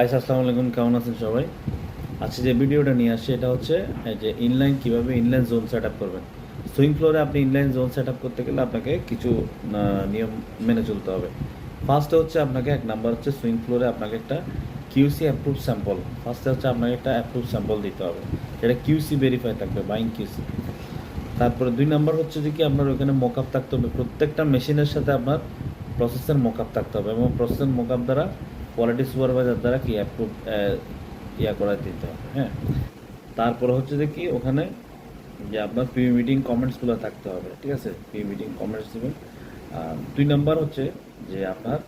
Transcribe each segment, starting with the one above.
আসসালামু আলাইকুম, কেমন আছেন সবাই? আজকে যে ভিডিওটা নিয়ে আসছি এটা হচ্ছে এই যে ইনলাইন কীভাবে ইনলাইন জোন সেট আপ করবেন। সুইং ফ্লোরে আপনি ইনলাইন জোন সেট আপ করতে গেলে আপনাকে কিছু নিয়ম মেনে চলতে হবে। ফার্স্টে হচ্ছে আপনাকে এক নাম্বার হচ্ছে সুইং ফ্লোরে আপনাকে একটা কিউসি অ্যাপ্রুভ স্যাম্পল, ফার্স্টে হচ্ছে আপনাকে একটা অ্যাপ্রুভ স্যাম্পল দিতে হবে, যেটা কিউসি ভেরিফাই থাকবে, বাইং কিউসি। তারপরে 2 নাম্বার হচ্ছে যে কি আপনার ওখানে মকআপ থাকতে হবে, প্রত্যেকটা মেশিনের সাথে আপনার প্রসেসের মকআপ থাকতে হবে এবং প্রসেসের মকআপ দ্বারা কোয়ালিটি সুপারভাইজার দ্বারা কি অ্যাপ্রুভ করা দিতে হবে। হ্যাঁ, তারপরে হচ্ছে যে কি ওখানে যে আপনার প্রি মিটিং কমেন্টসগুলো থাকতে হবে, ঠিক আছে? প্রি মিটিং কমেন্টস দেবেন। 2 নাম্বার হচ্ছে যে আপনার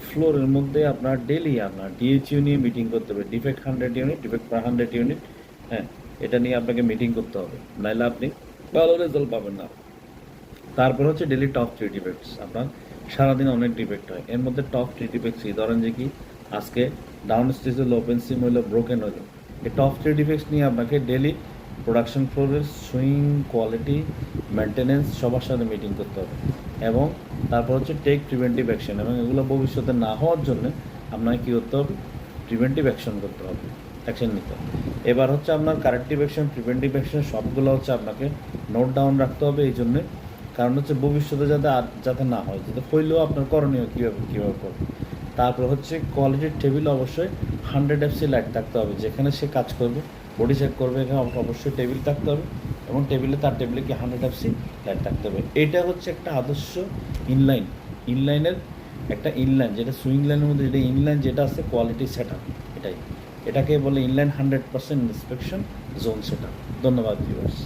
ফ্লোরের মধ্যে আপনার ডেলি আপনার ডিএইচইউ নিয়ে মিটিং করতে হবে, ডিফেক্ট 100 ইউনিট, ডিফেক্ট পার 100 ইউনিট। হ্যাঁ, এটা নিয়ে আপনাকে মিটিং করতে হবে, নাহলে আপনি ভালো রেজাল্ট পাবেন না। তারপর হচ্ছে ডেলি টপ 3 ডিফেক্টস। আপনার সারাদিন অনেক ডিফেক্ট হয়, এর মধ্যে টপ 3 ডিফেক্টস কি, ধরেন যে কি আজকে ডাউন স্টেজে ওপেন সিম হইলো, ব্রোকেন হইলো, এই টপ 3 ডিফেক্টস নিয়ে আপনাকে ডেলি প্রোডাকশন ফ্লোরের সুইং, কোয়ালিটি, মেনটেনেন্স সবার সাথে মিটিং করতে হবে। এবং তারপর হচ্ছে টেক প্রিভেন্টিভ অ্যাকশন, এবং এগুলো ভবিষ্যতে না হওয়ার জন্য আপনাকে কী করতে হবে, প্রিভেন্টিভ অ্যাকশন করতে হবে, অ্যাকশন নিতে হবে। এবার হচ্ছে আপনার কারেক্টিভ অ্যাকশন, প্রিভেন্টিভ অ্যাকশন সবগুলো হচ্ছে আপনাকে নোট ডাউন রাখতে হবে। এই জন্যে কারণ হচ্ছে ভবিষ্যতে যাতে না হয়, যাতে হইলেও আপনার করণীয় কীভাবে করবে। তারপর হচ্ছে কোয়ালিটির টেবিলে অবশ্যই 100 এফসি লাইট থাকতে হবে, যেখানে সে কাজ করবে, বডি চেক করবে, এখানে অবশ্যই টেবিল থাকতে হবে এবং তার টেবিলে কি 100 এফসি লাইট থাকতে হবে। এটা হচ্ছে একটা আদর্শ ইনলাইনের একটা ইনলাইন, যেটা সুইং লাইনের মধ্যে যেটা ইনলাইন যেটা আছে কোয়ালিটি সেট আপ, এটাকে বলে inline 100% inspection zone set up. ধন্যবাদ ভিউয়ার্স।